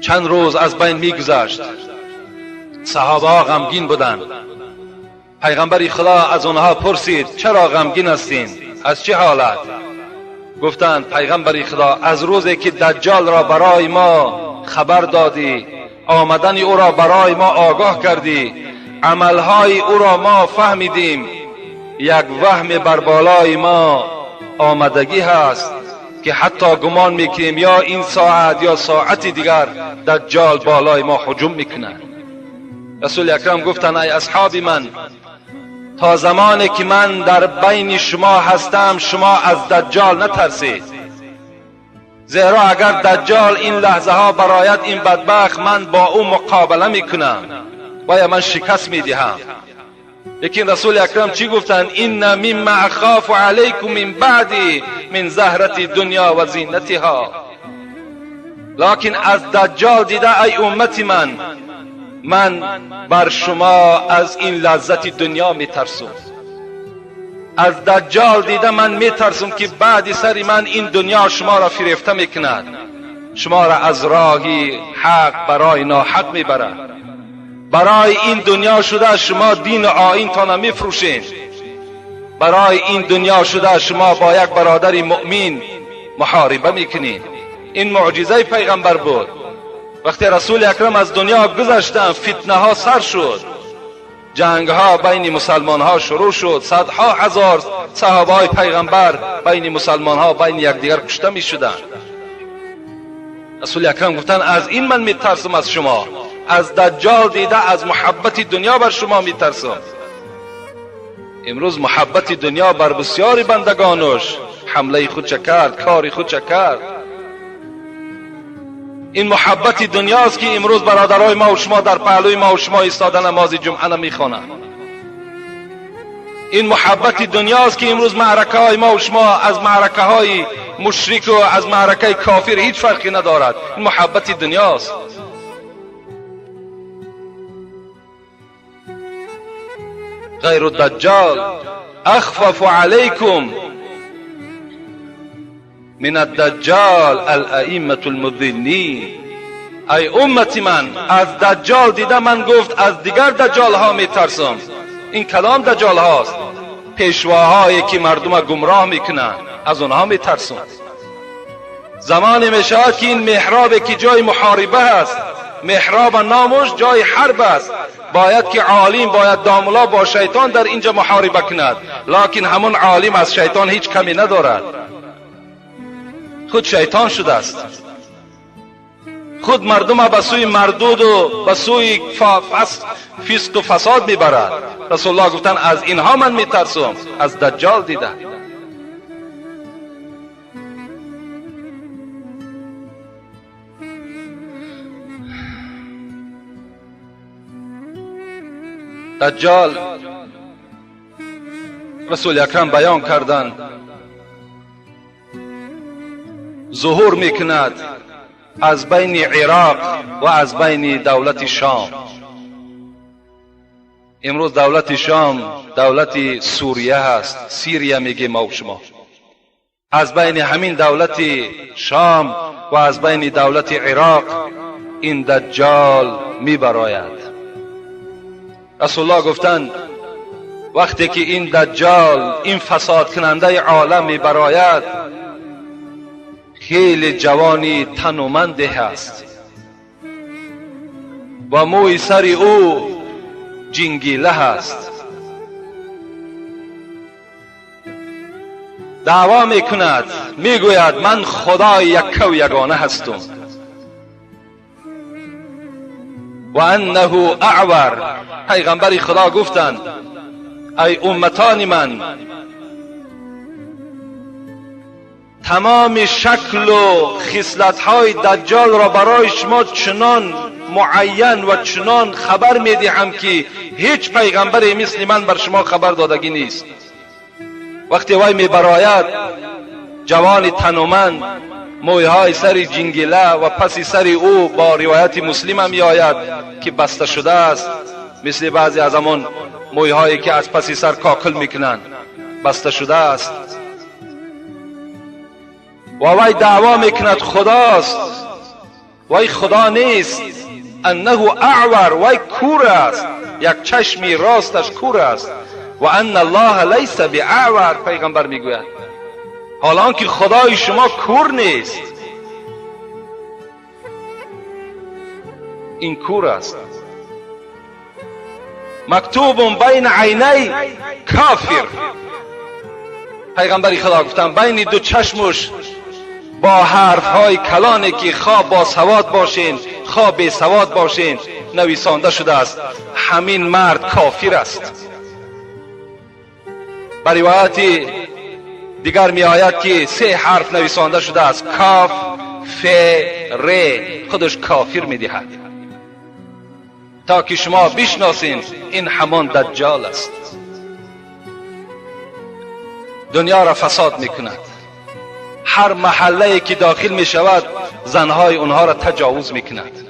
چند روز از بین میگذشت. صحابه ها غمگین بودند. پیغمبر خدا از آنها پرسید چرا غمگین هستین؟ از چه حالت؟ گفتند پیغمبر خدا از روزی که دجال را برای ما خبر دادی، آمدن او را برای ما آگاه کردی، عملهای او را ما فهمیدیم، یک وهم بر بالای ما آمدگی هست که حتی گمان میکنیم یا این ساعت یا ساعت دیگر دجال بالای ما هجوم میکنه. رسول اکرم گفتند ای اصحاب من، تا زمانی که من در بین شما هستم شما از دجال نترسید، زیرا اگر دجال این لحظه ها برایت این بدبخت، من با او مقابله میکنم و یا من شکست میدهم. لیکن رسول اکرم چی گفتند؟ این مما اخاف علیکم من بعدی من زهرت دنیا و زینتها. لکن از دجال دیده ای امت من بر شما از این لذت دنیا میترسم. از دجال دیده من میترسم که بعد سر من این دنیا شما را فریفته میکند، شما را از راهی حق برای ناحق میبرد. برای این دنیا شده شما دین و آیین تان میفروشین، برای این دنیا شده شما با یک برادر مؤمن محاربه میکنین. این معجزه پیغمبر بود. وقتی رسول اکرم از دنیا گذشتن فتنه ها سر شد، جنگ ها بین مسلمان ها شروع شد، صدها هزار صحابه های پیغمبر بین مسلمان ها بین یکدیگر کشته می شدند. رسول اکرم گفتن از این من می ترسم از شما، از دجال دیده از محبت دنیا بر شما می ترسم. امروز محبت دنیا بر بسیاری بندگانش حمله خود چه کرد، کاری خود چه کرد. این محبت دنیاست که امروز برادرای ما و شما در پهلوی ما و شما ایستاده نماز جمعه نمیخوانند. این محبت دنیاست که امروز معرکه های ما و شما از معرکه های مشرک و از معرکه کافر هیچ فرقی ندارد. این محبت دنیاست. غیر الدجال اخفف علیکم من الدجال الائمه المضلین. ای امتی من، از دجال دیده من گفت از دیگر دجال ها می ترسم. این کلام دجال هاست، پیشواهایی که مردم گمراه میکنند، از اونها می ترسم. زمانی می شود که این محرابی که جای محاربه است، محراب نامش جای حرب است، باید که عالم باید داملا با شیطان در اینجا محاربه کند، لکن همون عالم از شیطان هیچ کمی ندارد، خود شیطان شده است، خود مردم به سوی مردود و به سوی فسق و فساد میبرد. رسول الله گفتن از اینها من میترسم، از دجال دیده. دجال رسول اکرم بیان کردند ظهور میکند از بین عراق و از بین دولت شام. امروز دولت شام دولت سوریه هست، سیریه میگه ما و شما. از بین همین دولت شام و از بین دولت عراق این دجال میبراید. رسول الله گفتند وقتی که این دجال، این فساد کننده عالم میبراید، خیلی جوانی تنومنده هست و موی سر او جنگیله هست. دعوا میکند، میگوید من خدای یک و یگانه هستم و انه اعور. پیغمبر خدا گفتند ای امتان من، تمام شکل و خصلت‌های دجال را برای شما چنان معین و چنان خبر میدهم که هیچ پیغمبری مثل من بر شما خبر دادگی نیست. وقتی وی میبراید جوان تنومند، مویهای سر جنگیله و پس سر او با روایت مسلم هم میآید که بسته شده است، مثل بعضی از همون مویهایی که از پس سر کاکل میکنند، بسته شده است و وی دعوا میکند خداست وای خدا نیست، انه اعور، وای کور است، یک چشمی راستش کور است. و ان الله لیس باعور، پیغمبر میگوید حالان که خدای شما کور نیست، این کور است. مکتوب بین عینی کافر، پیغمبری خدا گفتن بین دو چشمش با حرف های کلانی که خواه با سواد باشین خواه بی سواد باشین نویسانده شده است همین مرد کافر است. بر روایت دیگر می آید که 3 حرف نویسانده شده است، کاف، ف، ر، خودش کافر می دهد، تا که شما بشناسین این همان دجال است. دنیا را فساد می کند. هر محله که داخل می شود زنهای اونها را تجاوز می کند،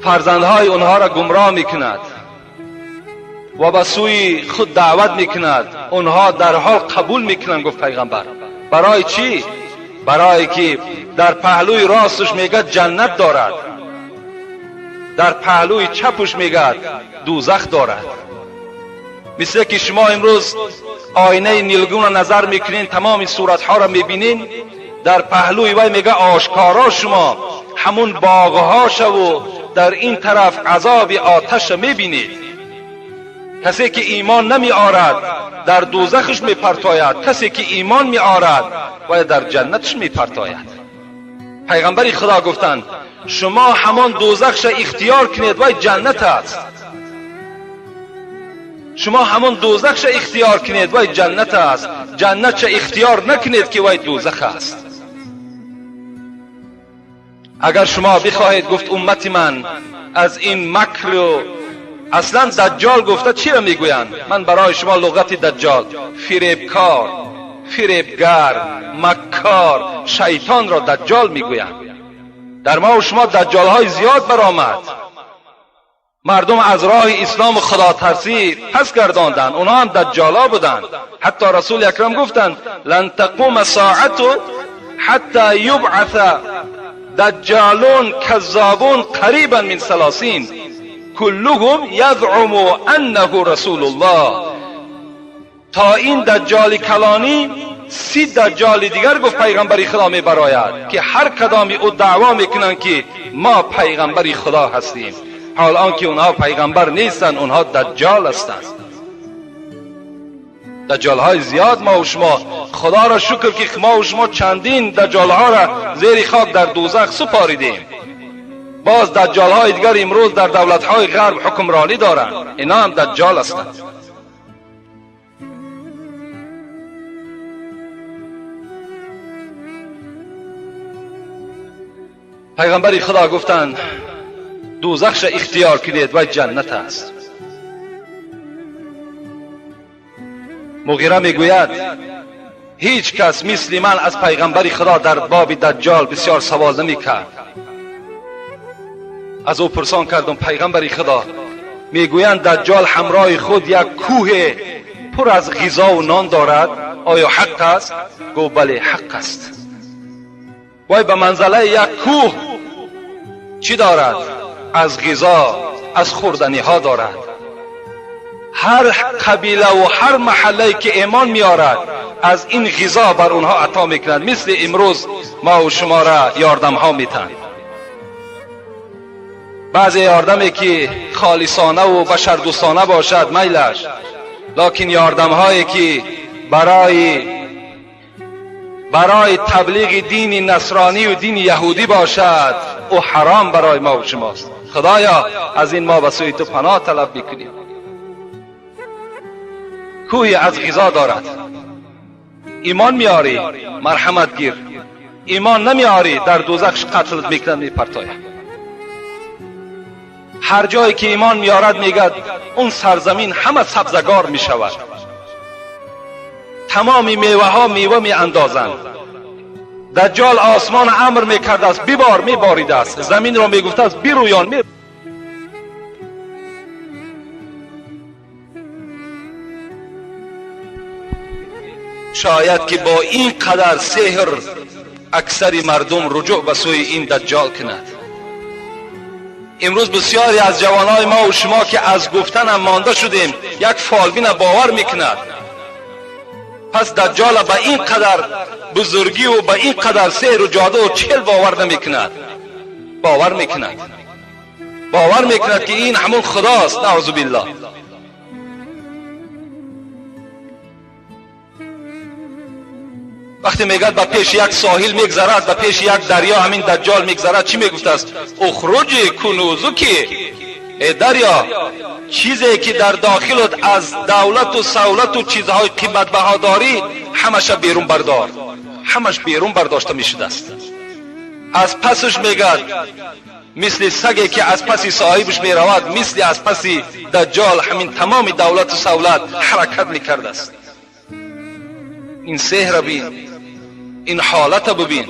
فرزندهای اونها را گمراه می کند و به سوی خود دعوت می کند. اونها در حال قبول می کنند. گفت پیغمبر برای چی؟ برای که در پهلوی راستش میگه جنت دارد، در پهلوی چپش میگه دوزخ دارد. مثل که شما امروز آینه نیلگون را نظر میکنین، تمام صورتها را میبینین، در پهلوی وی میگه آشکارا شما همون باغها شو در این طرف عذاب آتش میبینید. کسی که ایمان نمی آرد در دوزخش می پرتاید، کسی که ایمان می آرد و در جنتش می پرتاید. پیغمبری خدا گفتند شما همان دوزخش اختیار کنید و جنت است، شما همان دوزخش اختیار کنید و جنت است، جنتش اختیار نکنید که وای دوزخ است. اگر شما بخواهید گفت امت من از این مکر و اصلا دجال گفته چی را میگویند؟ من برای شما لغت دجال فریبکار، فریبگر، مکار، شیطان را دجال میگویند. در ما و شما دجال های زیاد برآمد. مردم از راه اسلام و خدا ترسی پس گرداندند، اونها هم دجال ها بودند. حتی رسول اکرم گفتند لن تقوم ساعت حتی یبعث دجالون کذابون قریبا من 30 کلهم یزعم انه رسول الله. تا این دجال کلانی 30 دجال دیگر گفت پیغمبری خدا می براید که هر کدامی او دعوا میکنن که ما پیغمبری خدا هستیم، حال آنکه اونها پیغمبر نیستن، اونها دجال هستند. دجال های زیاد ما و شما، خدا را شکر که ما و شما چندین دجال ها را زیر خاک در دوزخ سپاریدیم. باز دجال های دیگر امروز در دولت های غرب حکمرانی دارند، اینا هم دجال هستند. پیغمبری خدا گفتند دوزخش اختیار کنید و جنت است. مغیره میگوید هیچ کس مثل من از پیغمبری خدا در باب دجال بسیار سوال نمی کرد. از او پرسان کردم پیغمبری خدا میگویند دجال همراه خود یک کوه پر از غذا و نان دارد، آیا حق است؟ گفت بله حق است. وای به منزله یک کوه چی دارد؟ از غذا، از خوردنی ها دارد. هر قبیله و هر محله که ایمان میارد از این غذا بر اونها عطا میکنند. مثل امروز ما و شما را یاردم ها میتن. بعضی یاردمی که خالصانه و بشردوستانه باشد میلش، لکن یاردم هایی که برای تبلیغ دین نصرانی و دین یهودی باشد او حرام برای ما و شماست. خدایا از این ما به سوی تو پناه طلب میکنیم. کوهی از غذا دارد، ایمان میاری مرحمت گیر، ایمان نمیاری در دوزخ قتلت میکنند میپرتاید. هر جایی که ایمان میارد میگد اون سرزمین همه سبزگار میشود، تمامی میوه ها میوه میاندازند. دجال آسمان امر میکرده است ببار، میباریده است. زمین را میگفته است برویان. شاید که با این قدر سحر اکثر مردم رجوع به سوی این دجال کند. امروز بسیاری از جوانای ما و شما که از گفتن هم مانده شدیم، یک فالبین باور میکند. پس دجال به این قدر بزرگی و به این قدر سحر و جادو و چل باور نمیکند. باور میکند که این همون خداست. نعوذ بالله. وقتی میگد به پیش یک ساحل میگذرد، به پیش یک دریا همین دجال میگذرد، چی میگفته است؟ اخرج کنوزکی، ای دریا، چیزی که در داخلت از دولت و سهولت و چیزهای قیمت بها داری همش بیرون بردار. همش بیرون برداشته میشده است. از پسش میگد مثل سگی که از پسی صاحبش میرود، مثل از پسی دجال همین تمام دولت و سهولت حرکت میکرده است. این سحر ببین، این حالت ببین.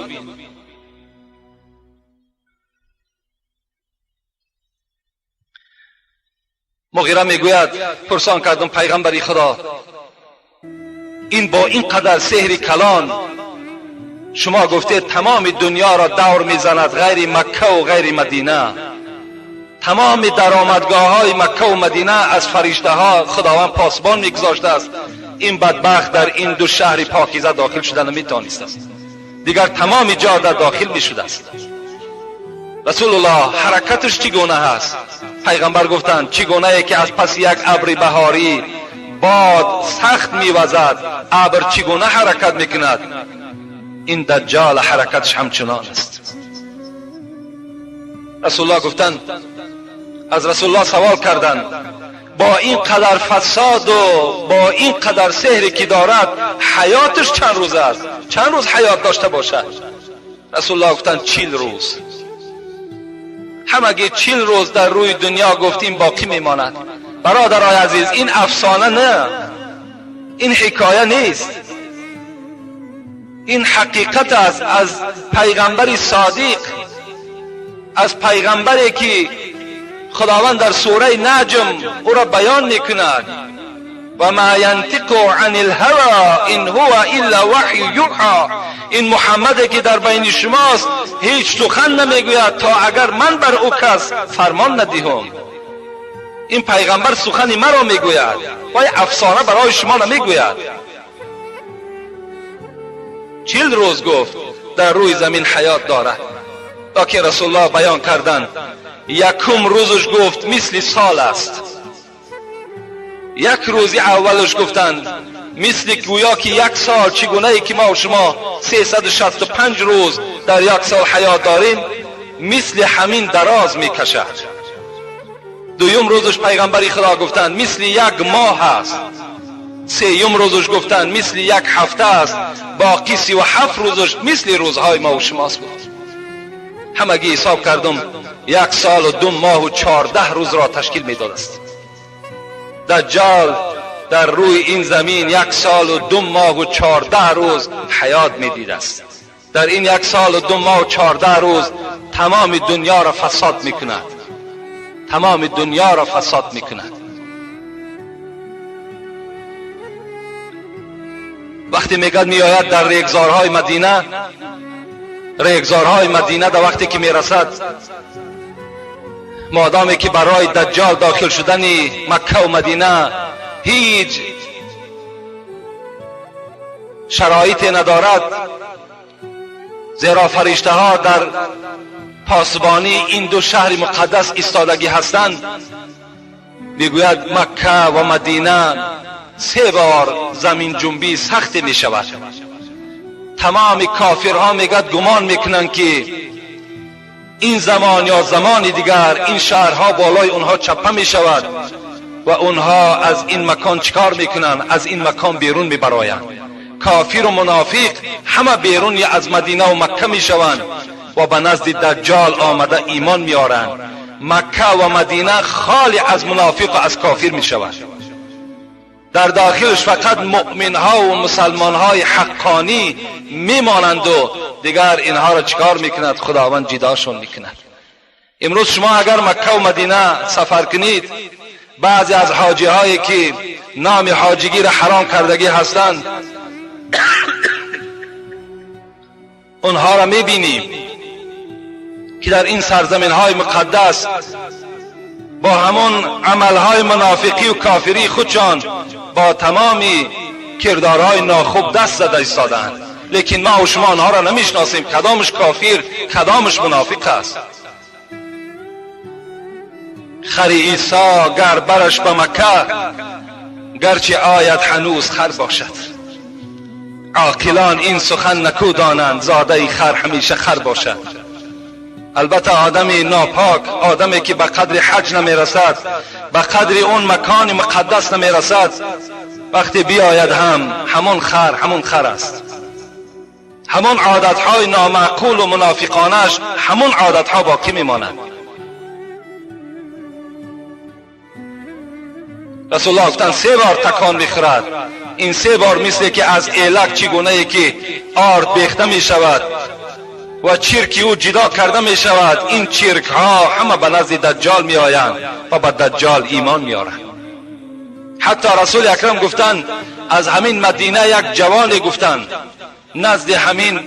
مغیره میگوید پرسان کردم پیغمبری خدا، این با این قدر سحر کلان شما گفته تمام دنیا را دور میزند غیر مکه و غیر مدینه، تمام درآمدگاه های مکه و مدینه از فرشته ها خداوند پاسبان میگذاشته است، این بدبخت در این دو شهر پاکیزه داخل شده نمیتوانست است، دیگر تمام جا در داخل میشده است. رسول الله حرکتش چگونه هست؟ پیغمبر گفتند چگونه که از پس یک ابر بهاری باد سخت میوزد، ابر چگونه حرکت میکند، این دجال حرکتش همچنان است. رسول الله گفتند، از رسول الله سوال کردند با این قدر فساد و با این قدر سحری که دارد حیاتش چند روز است؟ چند روز حیات داشته باشد؟ رسول الله گفتند 40 روز. همگی 40 روز در روی دنیا گفتیم باقی میماند. برادرای عزیز، این افسانه نه، این حکایه نیست، این حقیقت است از پیغمبر صادق، از پیغمبری که خداوند در سوره نجم او را بیان میکند و ما ینطق عن الهوى ان هو الا وحی یوحى. این محمدی که در بین شماست هیچ سخن نمیگوید تا اگر من بر او کس فرمان ندهم. این پیغمبر سخنی مرا میگوید، وای افسانه برای شما نمیگوید. 40 روز گفت در روی زمین حیات دارد. تا که رسول الله بیان کردند یکم روزش گفت مثل سال است. یک روزی اولش گفتند مثل گویا که یک سال، چگونه ای که ما و شما 365 روز در یک سال حیات داریم، مثل همین دراز میکشد. دویم روزش پیغمبری خدا گفتند مثل یک ماه است. سوم روزش گفتند مثل یک هفته است. باقی 37 روزش مثل روزهای ما و شماست. همگی حساب کردم 1 سال و 2 ماه و 14 روز را تشکیل میداد است. دجال در روی این زمین 1 سال و 2 ماه و 14 روز حیات میدید است. در این 1 سال و 2 ماه و 14 روز تمام دنیا را فساد میکند. تمام دنیا را فساد میکند. وقتی میگد میآید در ریگزارهای مدینه، ریگزارهای مدینه در وقتی که میرسد، مادامی که برای دجال داخل شدن مکه و مدینه هیچ شرایطی ندارد، زیرا فرشته ها در پاسبانی این دو شهر مقدس ایستادگی هستند، میگوید مکه و مدینه 3 بار زمین جنبی سخت می شود. تمام کافرها میگد گمان میکنند که این زمان یا زمانی دیگر این شهرها بالای اونها چپه می شود و اونها از این مکان چکار میکنند؟ از این مکان بیرون میبرایند. کافر و منافق همه بیرون از مدینه و مکه میشوند و به نزد دجال آمده ایمان میارند. مکه و مدینه خالی از منافق و از کافر میشود. در داخلش فقط مؤمن ها و مسلمان های حقانی میمانند و دیگر اینها را چکار میکند؟ خداوند جداشون میکند. امروز شما اگر مکه و مدینه سفر کنید، بعضی از حاجی هایی که نام حاجیگی را حرام کردگی هستند اونها را میبینیم که در این سرزمین های مقدس با همون عملهای منافقی و کافری خودشان با تمامی کردارهای ناخوب دست زده ایستادند، لیکن ما و شما آنها را نمیشناسیم کدامش کافر کدامش منافق است. خر عیسی گر برش به مکه، گرچه آید هنوز خر باشد. عاقلان این سخن نکو دانند، زاده خر همیشه خر باشد. البته آدم ناپاک، آدمی که به قدر حج نمیرسد، به قدر اون مکان مقدس نمیرسد، وقتی بیاید همون خر است. همون عادتهای نامعقول و منافقانش همون عادتها باقی میمانند. رسول الله گفتن 3 بار تکان میخورد. این 3 بار مثل که از ایلک چگونه ای که آرد بیخته می شود و چرکی او جدا کرده می شود، این چرک ها همه به نزد دجال می آیند و به دجال ایمان می آرند. حتی رسول اکرم گفتند از همین مدینه یک جوانی گفتند نزد همین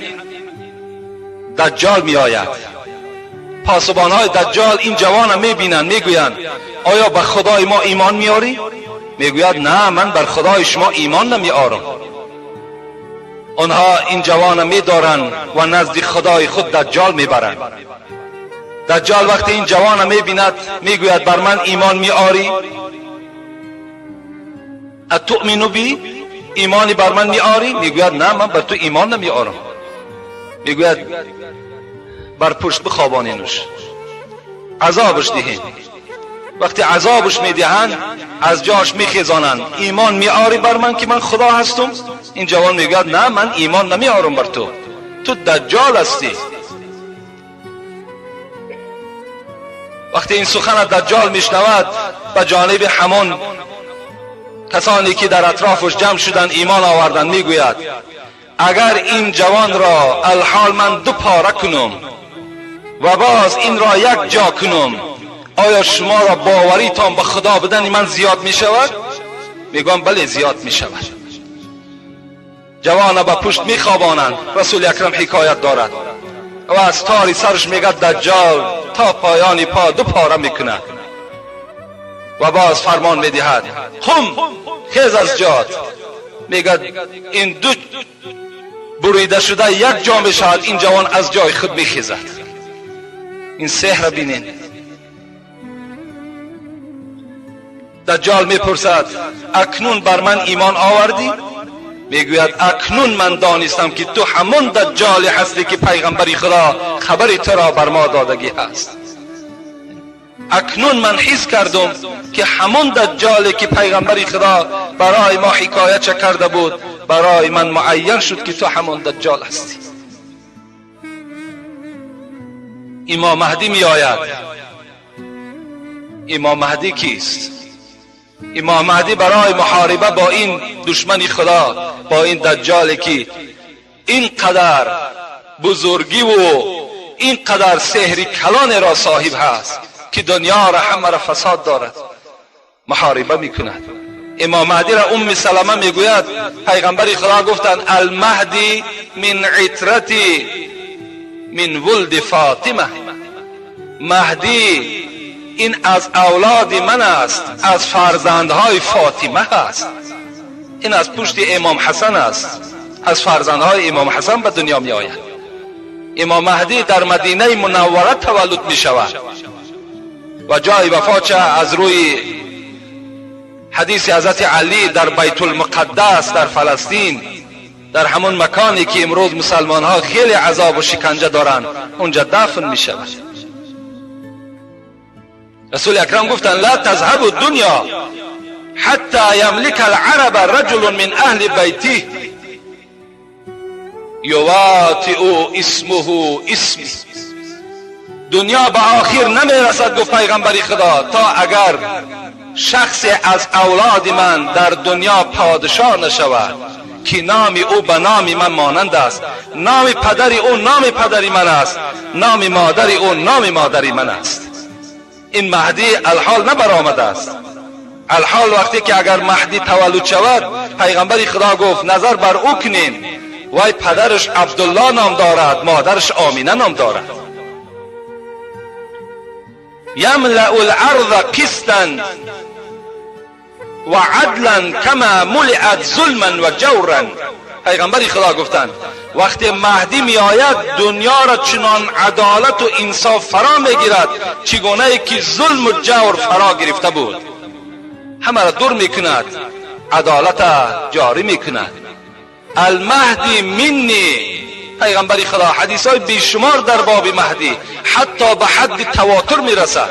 دجال می آید. پاسبان های دجال این جوان می بینند، می گویند آیا به خدای ما ایمان می آری؟ می گوید نه، من بر خدای شما ایمان نمی آرم. آنها این جوان می دارند و نزد خدای خود دجال می برند. دجال وقتی این جوان می بیند می گوید بر من ایمان می آری؟ اتؤمنو بی؟ ایمانی بر من می آری؟ می گوید نه، من بر تو ایمان نمی آرم. می گوید بر پشت بخوابانینش، عذابش دهین. وقتی عذابش میدهند از جاش میخیزانند، ایمان میآری بر من که من خدا هستم؟ این جوان میگوید نه، من ایمان نمیآرم بر تو، تو دجال هستی. وقتی این سخن دجال میشنود به جانب همون کسانی که در اطرافش جمع شدند ایمان آوردند میگوید اگر این جوان را الحال من 2 پاره کنم و باز این را 1 جا کنم، آیا شما را باوریتان به خدا بدن من زیاد می شود؟ میگویم بله زیاد می شود. جوان به پشت می خوابانند. رسول اکرم حکایت دارد و از تار سرش میگه دجال تا پایان پا 2 پاره میکند و باز فرمان میدهد قم، خیز از جات. میگه این 2 بریده شده 1 جا میشود، این جوان از جای خود میخیزد. این سحر بینین. دجال میپرسد اکنون بر من ایمان آوردی؟ میگوید اکنون من دانستم که تو همون دجال هستی که پیغمبری خدا خبری تو را بر ما دادگی هست. اکنون من حس کردم که همون دجالی که پیغمبری خدا برای ما حکایت کرده بود برای من معین شد که تو همون دجال هستی. امام مهدی می آید. امام مهدی کیست؟ امام مهدی برای محاربه با این دشمن خدا، با این دجالی که اینقدر بزرگی و اینقدر سحری کلان را صاحب هست که دنیا را همه را فساد دارد، محاربه میکند. امام مهدی را ام سلمه میگوید پیغمبر خدا گفتند المهدی من عترتی من ولد فاطمه، مهدی این از اولاد من است، از فرزندهای فاطمه است. این از پشت امام حسن است، از فرزندهای امام حسن به دنیا می آید. امام مهدی در مدینه منوره تولد می شود و جای وفاتش از روی حدیث حضرت علی در بیت المقدس در فلسطین، در همون مکانی که امروز مسلمان ها خیلی عذاب و شکنجه دارند، اونجا دفن می شود. رسول اکرم گفتند لا تذهب الدنیا حتى يملك العرب رجل من اهل بیته یواطئ اسمه اسمی. دنیا به آخر نمیرسد گفت پیغمبر خدا تا اگر شخص از اولاد من در دنیا پادشاه نشود که نام او به نام من مانند است، نام پدر او نام پدر من است، نام مادر او نام مادر من است. این مهدی الحال نبرآمده است. الحال وقتی که اگر مهدی تولد شود پیغمبر خدا گفت نظر بر او کنین وای پدرش عبدالله نام دارد، مادرش آمینه نام دارد. یملأ الارض قسطا و عدلا کما ملئت ظلما و جورا. پیغمبر خدا گفتند وقتی مهدی می آید دنیا را چنان عدالت و انصاف فرا می گیرد چگونه که ظلم و جور فرا گرفته بود. همه را دور می کند، عدالت جاری می کند. المهدی منی. پیغمبر خدا حدیث های بیشمار در باب مهدی حتی به حد تواتر می رسد.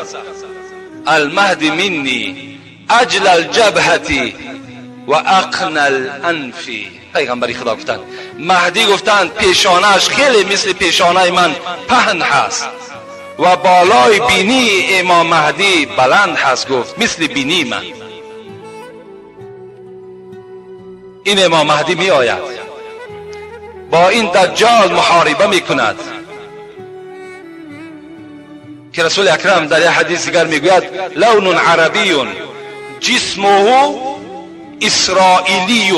المهدی منی اجل الجبهتی و اقن الانفی. پیغمبر خدا گفتند مهدی گفتند پیشانهش خیلی مثل پیشانه من پهن هست و بالای بینی امام مهدی بلند هست. گفت مثل بینی من. این امام مهدی می آید با این دجال محاربه می کند که رسول اکرم در یک حدیث دیگر می گوید لون عربی جسمه اسرائیلی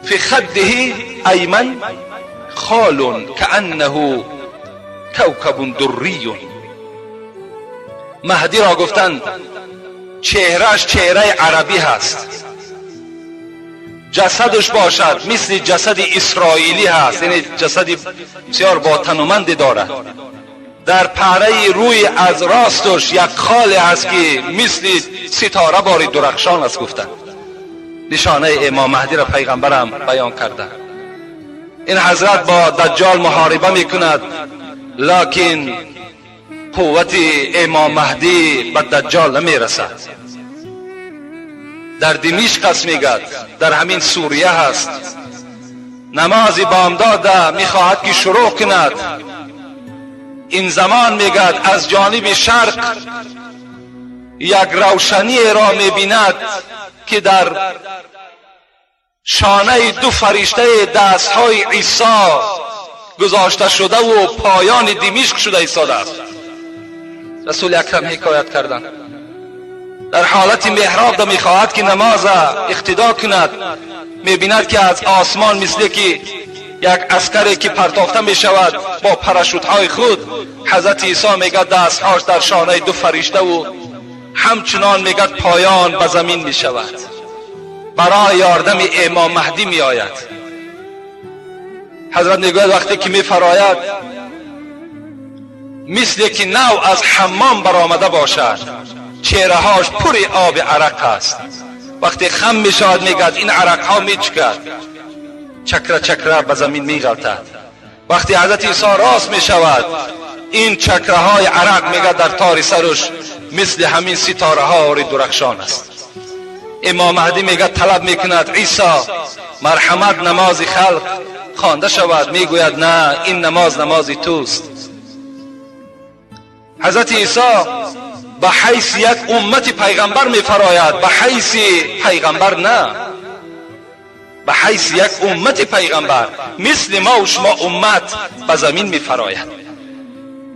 فی خده ایمن خال کانه کوکب دری. مهدی را گفتند چهرهش چهره عربی هست، جسدش باشد مثل جسد اسرائیلی هست، یعنی جسدی بسیار با تنومندی دارد. در پهره روی از راستش یک خالی هست که مثل ستاره باری درخشان است. گفتند نشانه امام مهدی را پیغمبرم بیان کرده. این حضرت با دجال محاربه می کند لکن قوت امام مهدی به دجال نمی رسد. در دمشق است میگد، در همین سوریه هست. نماز بامداد می خواهد که شروع کند. این زمان میگد از جانب شرق یک روشنی را می بیند که در شانه دو فرشته دستهای عیسی گذاشته شده و پایان دمشق شده ایستاده است. رسول اکرم حکایت کردند در حالت محراب دا میخواهد که نماز اقتدا کند، میبیند که از آسمان مثل که یک عسکری که پرتافته میشود با پراشوت های خود، حضرت عیسی میگد دستهاش در شانه دو فرشته و همچنان میگد پایان به زمین میشود. برای یاردم امام مهدی میآید. حضرت میگوید وقتی که میفراید مثل که نو از حمام برآمده باشد، چهرهاش پر آب عرق است. وقتی خم میشود میگد این عرق ها میچکد، چکره چکره به زمین میغلطد. وقتی حضرت عیسی راست میشود این چکره های عرق میگد در تار سرش مثل همین ستاره ها درخشان است. امام مهدی میگه طلب میکند عیسی مرحمت نماز خلق خوانده شود، میگوید نه این نماز توست. حضرت عیسی به حیث یک امت پیغمبر میفراید، به حیث پیغمبر نه، به حیث یک امت پیغمبر مثل ما و شما امت به زمین میفراید.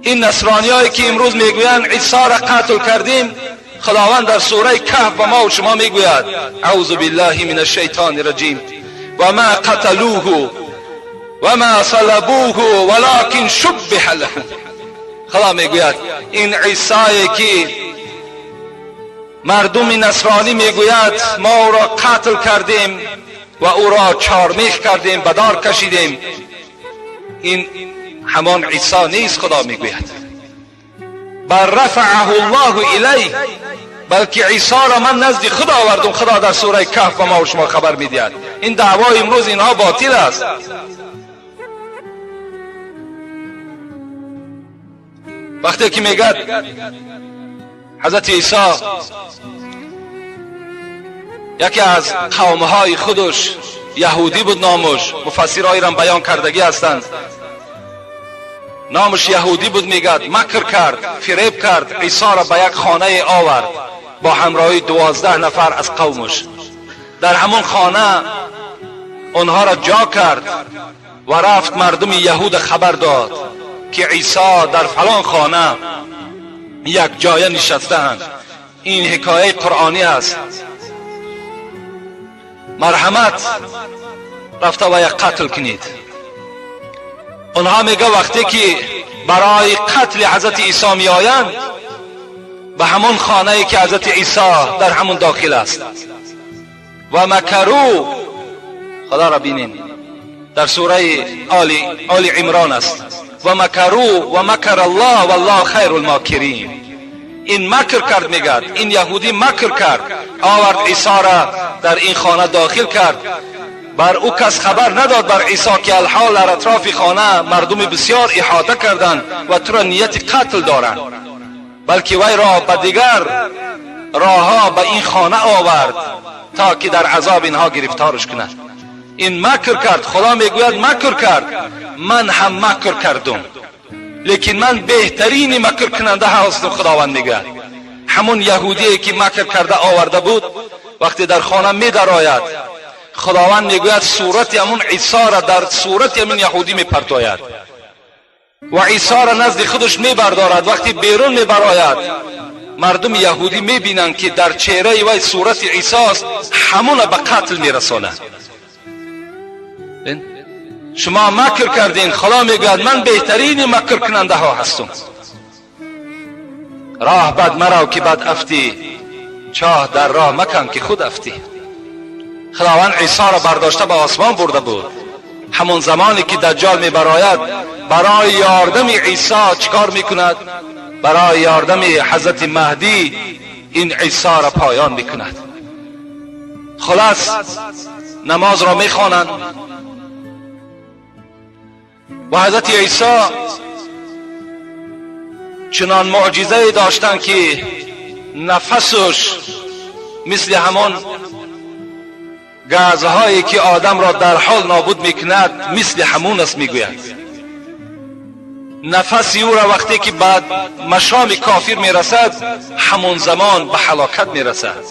این نصرانی هایی که امروز میگویند عیسی را قتل کردیم، خداوند در سوره کهف به ما و شما میگوید اعوذ بالله من الشیطان الرجیم و ما قتلوه و ما صلبوه ولکن شبه لهم. خدا میگوید این عیسی که مردم نصرانی میگوید ما او را قتل کردیم و او را چارمیخ کردیم، به دار کشیدیم، این همان عیسی نیست. خدا میگوید بل رفعه الله الیه، بلکه عیسی را من نزد خدا آوردم. خدا در سوره کهف به ما و شما خبر میدهد. این دعوای امروز اینها باطل است. وقتی که میگه حضرت عیسی یکی از قومهای خودش یهودی بود، نامش مفسرای را بیان کردگی هستند، نامش یهودی بود، میگد مکر کرد، فریب کرد، عیسی را به یک خانه آورد با همراهی 12 نفر از قومش. در همون خانه اونها را جا کرد و رفت مردم یهود خبر داد که عیسی در فلان خانه یک جای نشستند. این حکایه قرآنی است. مرحمت رفته و یک قتل کنید. اونها میگه وقتی که برای قتل حضرت عیسی می آیند به همون خانه‌ای که حضرت عیسی در همون داخل است. و مکرو، خدا را بینین در سوره آل عمران است، و مکرو و مکر الله والله خیر الماکرین. این مکر کرد، میگد این یهودی مکر کرد، آورد عیسی را در این خانه داخل کرد. بر او کس خبر نداد بر عیسی که الحال در اطراف خانه مردم بسیار احاطه کردند و تو را نیت قتل دارند، بلکه وی را به دیگر راهها به این خانه آورد تا که در عذاب اینها گرفتارش کند. این مکر کرد. خدا میگوید مکر کرد، من هم مکر کردم، لیکن من بهترین مکر کننده هستم. خداوند میگه همون یهودی که مکر کرده آورده بود وقتی در خانه می درآید، خداوند میگوید صورت همون عیسی را در صورت همون یهودی میپرتاید و عیسی را نزد خودش میبردارد. وقتی بیرون میبراید مردم یهودی میبینند که در چهره وی صورت عیسی است، همون به قتل میرساند. شما مکر کردین. خدا میگوید من بهترین مکر کننده ها هستم. راه بد مرو که بد افتی، چاه در راه مکن که خود افتی. خداوند عیسی را برداشته به آسمان برده بود. همون زمانی که دجال میبراید برای یاردم عیسی چیکار میکند؟ برای یاردم حضرت مهدی این عیسی را پایان میکند. خلاص نماز را میخوانند و حضرت عیسی چنان معجزه داشتن که نفسش مثل همون گازهایی که آدم را در حال نابود میکند مثل همون است. میگوید نفسی او را وقتی که بعد مشام کافر میرسد همون زمان به هلاکت میرسد.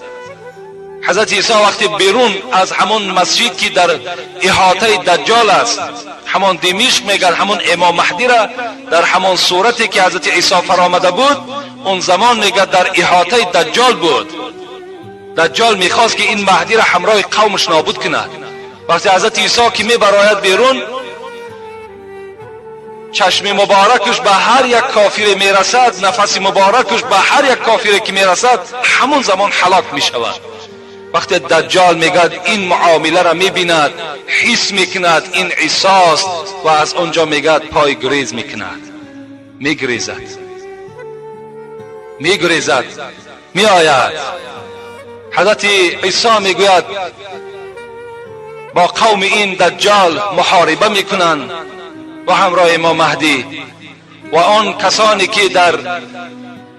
حضرت عیسی وقتی بیرون از همون مسجد که در احاطه دجال است، همون دمشق میگن، همون امام مهدی را در همون صورتی که حضرت عیسی فرآمده بود اون زمان میگه در احاطه دجال بود. دجال میخواست که این مهدی را همراه قومش نابود کند. وقتی حضرت عیسی که میبراید بیرون، چشم مبارکش به هر یک کافر میرسد، نفس مبارکش به هر یک کافر که میرسد همون زمان هلاک میشود. وقتی دجال میگد این معامله را میبیند، حس میکند این عیسی است و از اونجا میگد پای گریز میکند، میگریزد میآید. حضرت عیسی میگوید با قوم این دجال محاربه میکنند و همراه امام مهدی و آن کسانی که در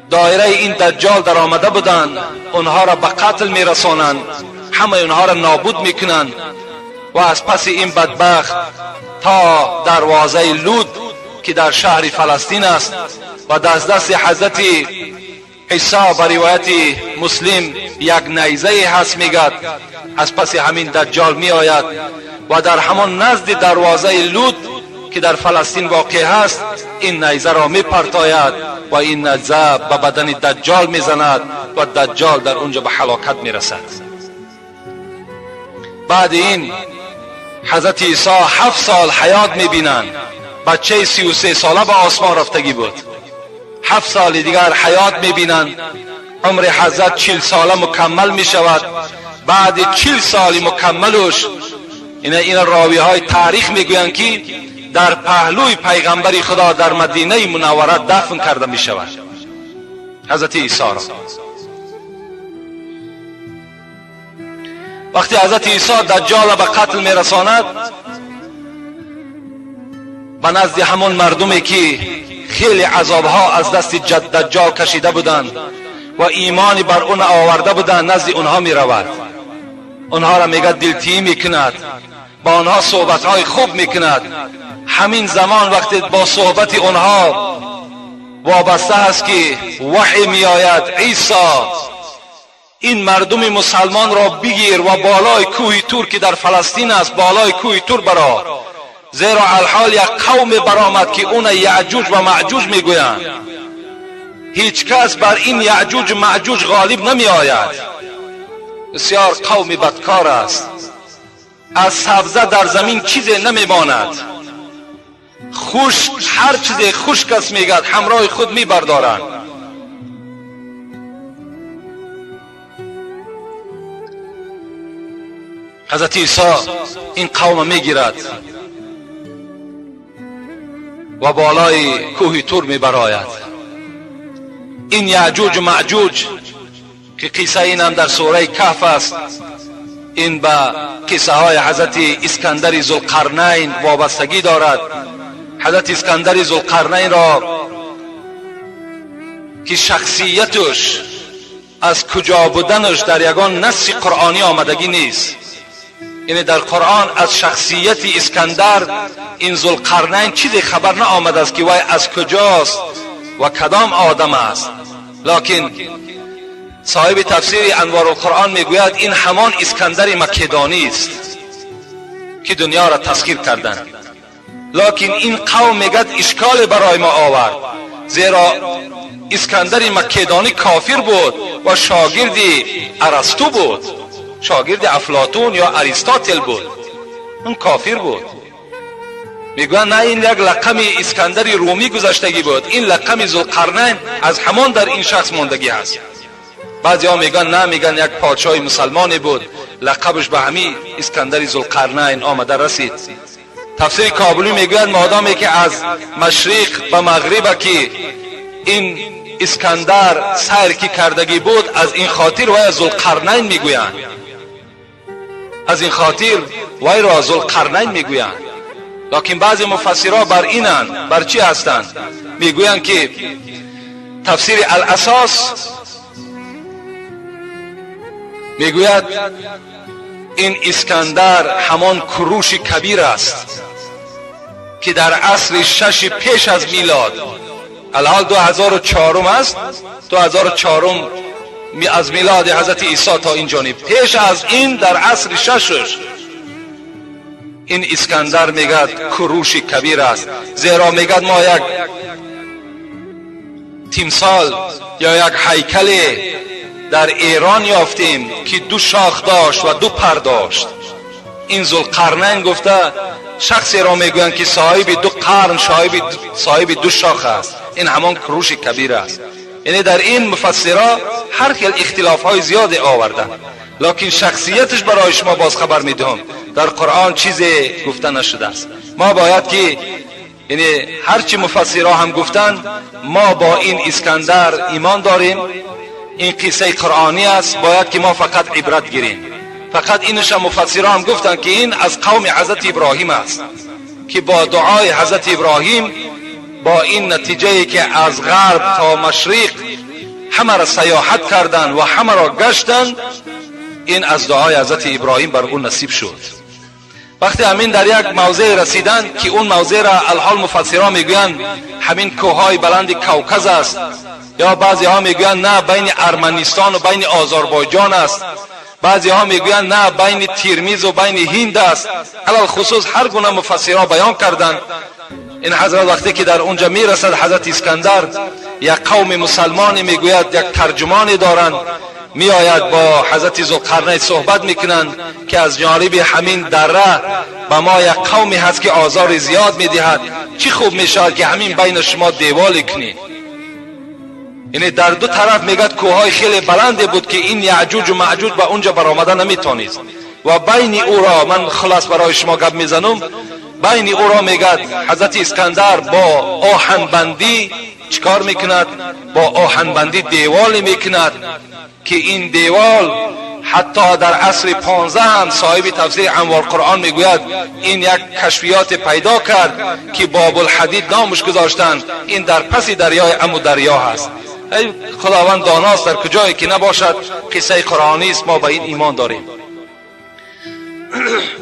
دایره این دجال در آمده بودند اونها را به قتل میرسانند، همه اونها را نابود میکنند و از پس این بدبخت تا دروازه لود که در شهر فلسطین است و دست حضرت عیسی به روایت مسلم یک نیزه هست میگد، از پس همین دجال می آید و در همان نزد دروازه لود که در فلسطین واقع هست این نیزه را می پرتاید و این نیزه به بدن دجال می زند و دجال در اونجا به هلاکت می رسد. بعد این حضرت عیسی 7 سال حیات می بینند. بچه 33 ساله به آسمان رفتگی بود. 7 سال دیگر حیات می بینند. عمر حضرت 40 ساله مکمل می شود. بعد 40 سال مکملش این راوی های تاریخ می گویند که در پهلوی پیغمبر خدا در مدینه منوره دفن کرده می شود حضرت عیسی را. وقتی حضرت عیسی دجال به قتل می رساند، به نزد همون مردمی که خیلی عذابها از دست دجال کشیده بودند و ایمانی بر اون آورده بودند نزد اونها می رود. اونها را میگه دلتیی میکند، با اونها صحبتهای خوب میکند. همین زمان وقتی با صحبت اونها وابسته است که وحی می آید عیسی این مردم مسلمان را بگیر و بالای کوه تور که در فلسطین است بالای کوه تور برا، زیرا الحال یک قوم برآمد که اون یعجوج و معجوج میگویند. هیچ کس بر این یعجوج و معجوج غالب نمی آید. بسیار قوم بدکار است. از سبزه در زمین چیزی نمیماند. خشک، هر چیز خشک است میگد همراه خود میبردارند. حضرت عیسی این قوم میگیرد و بالای کوه طور میبراید. این یعجوج و معجوج که قصه این هم در سوره کهف است، این به قصه های حضرت اسکندر ذوالقرنین وابستگی دارد. حضرت اسکندر ذوالقرنین را که شخصیتش از کجا بودنش در یگان نص قرآنی آمدگی نیست. یعنی در قرآن از شخصیت اسکندر این ذوالقرنین چیزی خبر نه آمده است که وای از کجاست و کدام آدم است. لکن صاحب تفسیر انوار القرآن میگوید این همان اسکندر مکدانی است که دنیا را تسخیر کردند. لکن این قوم میگد اشکال برای ما آورد، زیرا اسکندر مکدانی کافر بود و شاگرد ارسطو بود، شاگرد افلاطون یا اریستاتل بود. اون کافر بود. میگوین نه، این یک لقب اسکندر رومی گذشتگی بود. این لقب ذوالقرنین از همان در این شخص ماندگی است. بعضی ها میگن نه، میگن یک پادشاه مسلمانی بود، لقبش به همین اسکندر ذوالقرنین آمده رسید. تفسیر کابلی میگوید مادامی که از مشرق به مغرب که این اسکندر سیر کی کردگی بود، از این خاطر وای ذوالقرنین میگویند، از این خاطر وای را ذوالقرنین میگویند. لکن بعضی مفسرها بر اینند، بر چی هستند؟ میگویند که تفسیر الاساس میگوید این اسکندر همان کروش کبیر است که در عصر 6 پیش از میلاد، الحال 2004 است، 2004 از میلاد حضرت عیسی تا این جانب، پیش از این در عصر 6 این اسکندر میگد کروش کبیر است. زیرا میگد ما یک تمثال یا یک هیکل در ایران یافتیم که 2 شاخ داشت و 2 پر داشت. این ذوالقرنین گفته شخصی را میگویند که صاحب 2 قرن، صاحب 2 شاخ است. این همان کروش کبیر است. یعنی در این مفسرها هر خیل اختلاف های زیادی آوردن، لکن شخصیتش برای شما باز خبر میدهم. در قرآن چیزی گفته نشده است. ما باید که یعنی هرچی مفسرها هم گفتند، ما با این اسکندر ایمان داریم. این قصه قرآنی است، باید که ما فقط عبرت گیریم. فقط اینش هم مفسرها هم گفتند که این از قوم حضرت ابراهیم است که با دعای حضرت ابراهیم، با این نتیجه که از غرب تا مشرق همه را سیاحت کردند و همه را گشتند، این از دعای حضرت ابراهیم بر اون نصیب شد. وقتی همین در یک موضع رسیدند که اون موضع را الحال مفسرها میگویند همین کوههای بلند کوکز است، یا بعضی ها میگویند نه بین ارمنستان و بین آذربایجان است، بعضی ها میگویند نه بین ترمیز و بین هند است. علل خصوص هر گونه مفسرها بیان کردند. این حضرت وقتی که در اونجا میرسد، حضرت اسکندر یک قوم مسلمانی میگوید یک ترجمانی دارند، می آید با حضرت ذوالقرنین صحبت میکنند که از جانب همین دره به ما یک قومی هست که آزار زیاد میدهد، چی خوب میشود که همین بین شما دیوال کنی. یعنی در 2 طرف میگد کوههای خیلی بلنده بود که این یعجوج و معجوج به اونجا برآمده نمیتونید. و بین او را من خلاص برای شما گپ میزنم، بین او را میگد حضرت اسکندر با آهن بندی چیکار میکند؟ با آهن بندی دیوالی میکند که این دیوال حتی در عصر 15 هم صاحب تفسیر انوار قرآن میگوید این یک کشفیات پیدا کرد که باب الحدید نامش گذاشتند. این در پس دریای امو دریا هست. ای خداوند داناست در کجایی که نباشد، قصه قرآنی است، ما به این ایمان داریم.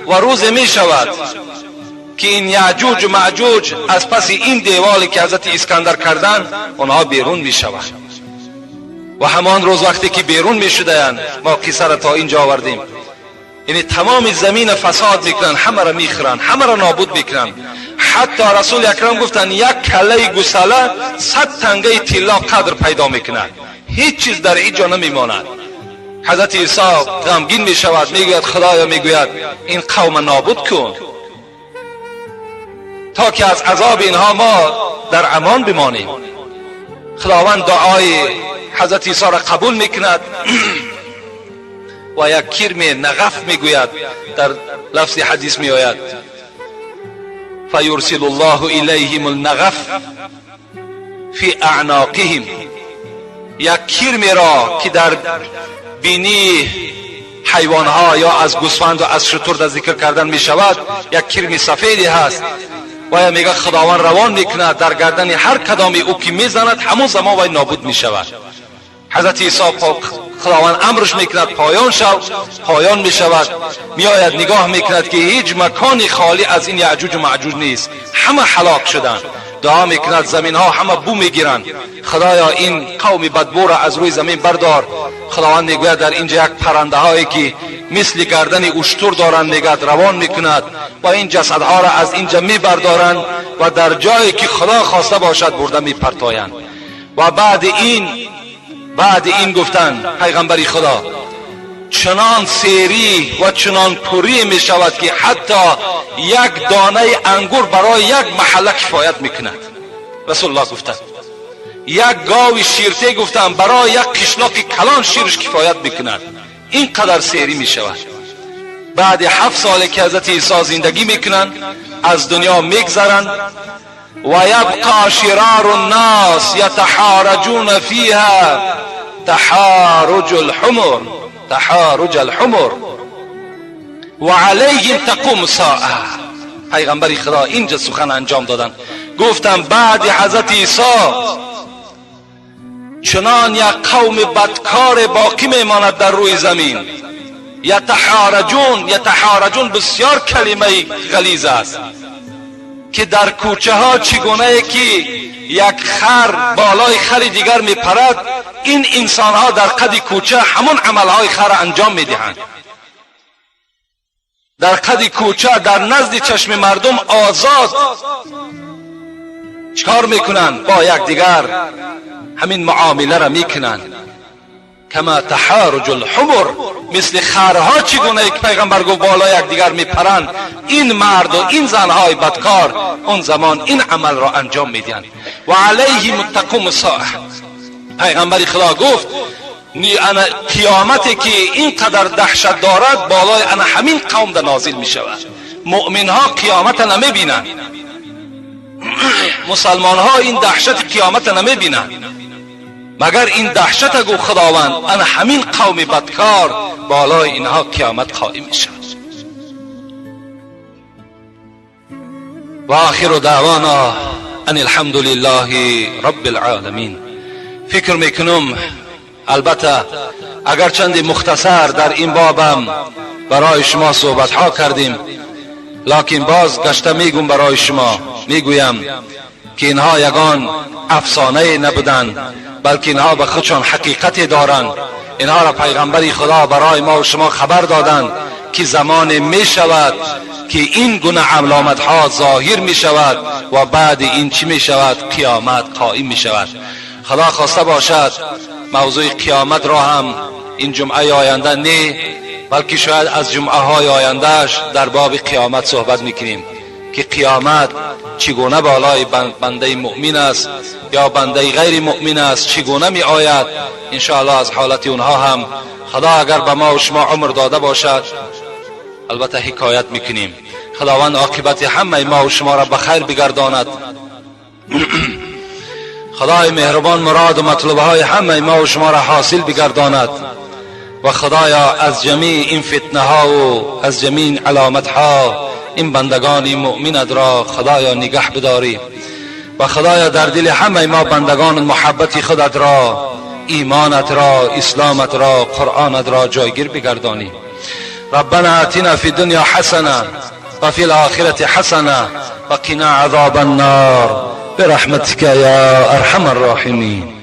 و روز می شود که این یعجوج و معجوج از پس این دیوالی که حضرت اسکندر کردند اونها بیرون می شود. و همان روز وقتی که بیرون می شدند، ما قصه را تا اینجا آوردیم، یعنی تمام زمین فساد میکنن، همه را میخورن، همه را نابود میکنن. حتی رسول اکرم گفتن یک کله گوساله 100 تنگه طلا قدر پیدا میکنه، هیچ چیز در اینجا نمیماند. حضرت عیسی غمگین می شود، میگوید خدایا، میگوید این قوم نابود کن تا که از عذاب اینها ما در امان بمانیم. خداوند دعای حضرت عیسی را قبول میکند و یک کرم نغف میگوید، در لفظ حدیث میآید فیرسل الله الیهم النغف فی اعناقهم، یک کرم را که در بینی حیوانها یا از گوسفند و از شتر در ذکر کردن می شود، یک کرم سفیدی هست و یا میگه خداوند روان میکند در گردن هر کدامی او که میزند همون زمان وی نابود می شود. حضرت عیسی خداوند امرش میکند پایان می شود، می آید نگاه میکند که هیچ مکانی خالی از این یعجوج و معجوج نیست، همه هلاک شدند. دعا میکند زمین ها همه بو میگیرند، خدایا این قوم بدبو را از روی زمین بردار. خداوند میگوید در اینجا یک پرنده هایی که مثل گردن اشتر دارند میگد روان میکند و این جسدها را از اینجا میبردارند و در جایی که خدا خواسته باشد برده میپرتایند. و بعد این گفتن پیغمبری خدا چنان سیری و چنان پوری می شود که حتی یک دانه انگور برای یک محله کفایت میکند. رسول الله گفتند یک گاوی شیرته گفتن برای یک قشلاق کلان شیرش کفایت میکند. اینقدر سیری می شود. بعد 7 سال که حضرت عیسی زندگی میکنند از دنیا میگذرند و یبقى شرار الناس یتحارجون فیها تحارج الحمر و علیهم تقوم الساعه. پیغمبر خدا اینجا سخن انجام دادن، گفتم بعد حضرت عیسی چنان یک قوم بدکار باقی میماند در روی زمین. یتحارجون بسیار کلمه غلیظ است که در کوچه ها چگونه که یک خر بالای خر دیگر میپرد، این انسان ها در قد کوچه همون عمل های خر انجام میدهند. در قد کوچه در نزد چشم مردم آزاد چکار میکنند؟ با یک دیگر همین معامله را میکنند. کما تحارج الحمر، مثل خرها چگونه یک پیغمبر گفت بالا یک دیگر میپرند، این مرد و این زنهای بدکار اون زمان این عمل را انجام میدهند. و علیهم تقوم الساعه. پیغمبر خدا گفت قیامتی که اینقدر دهشت دارد بالای انا همین قوم در نازل می شود. مؤمن ها قیامت نمی بینند، مسلمان ها این دهشت قیامت نمی بینند، مگر این دهشت گو خداوند انا همین قوم بدکار بالای اینها قیامت قائم می شود. و آخر دعوانا ان الحمد لله رب العالمین. فکر میکنم البته اگر چند مختصر در این بابم برای شما صحبت ها کردیم، لکن باز گشته میگم برای شما، میگویم که اینها یگان افسانه نبودند، بلکه اینها به خودشان حقیقت دارند. اینها را پیغمبر خدا برای ما و شما خبر دادند که زمان می شود که این گونه علامت ها ظاهر می شود و بعد این چی می شود؟ قیامت قائم می شود. خدا خواسته باشد موضوع قیامت را هم این جمعه آینده نه، بلکه شاید از جمعه های آیندهش در باب قیامت صحبت میکنیم که قیامت چگونه بالای بنده مؤمن است یا بنده غیر مؤمن است، چگونه می آید. انشاءالله از حالت اونها هم خدا اگر به ما و شما عمر داده باشد البته حکایت میکنیم. خداوند عاقبت همه ما و شما را به خیر بگرداند. خدای مهربان مراد و مطلوب های همه ما و شما را حاصل بگرداند و خدایا از جمیع این فتنه ها و از جمیع علامت ها این بندگان مؤمنت را خدایا نگه بداری و خدایا در دل همه ما بندگان محبت خودت را، ایمانت را، اسلامت را، قرآنت را جایگیر بگردانی. ربنا آتنا فی الدنیا حسنه و فی الاخرة حسنه و قنا عذاب النار برحمتك یا ارحم الراحمین.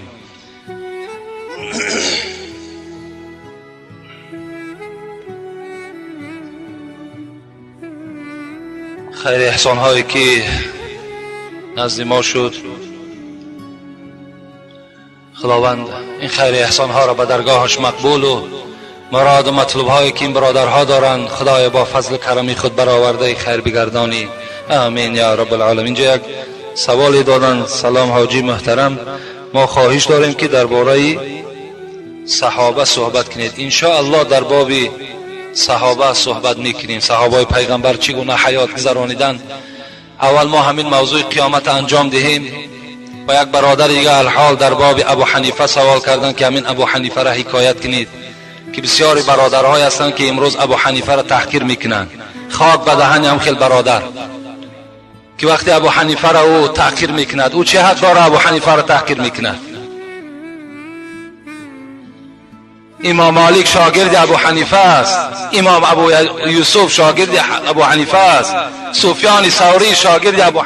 خیر احسان هایی که نزد ما شد، خداوند این خیر احسان ها را به درگاهش مقبول و مراد و مطلوب هایی که این برادرها دارند خدای با فضل کرمی خود برآورده خیر بگردانی. آمین یا رب العالمین. اینجا یک سوالی دادن. سلام حاجی محترم، ما خواهش داریم که درباره صحابه صحبت کنید. ان شاء الله در باب صحابه صحبت میکنیم. صحابه پیغمبر چگونه حیات گذرانیدند. اول ما همین موضوع قیامت انجام دهیم. و یک برادر دیگه الحال در باب ابو حنیفه سوال کردن که همین ابو حنیفه را حکایت کنید، که بسیاری برادرهای هستند که امروز ابو حنیفه را تحقیر میکنند. خاک به دهن هم خیل برادر که وقتی ابو حنیفه را او تحقیر میکند، او چه حق داره ابو حنیفه را تحقیر میکند؟ امام مالک شاگرد ابو حنیفه است، امام ابو یوسف شاگرد ابو حنیفه است، سفیان ثوری شاگرد ابو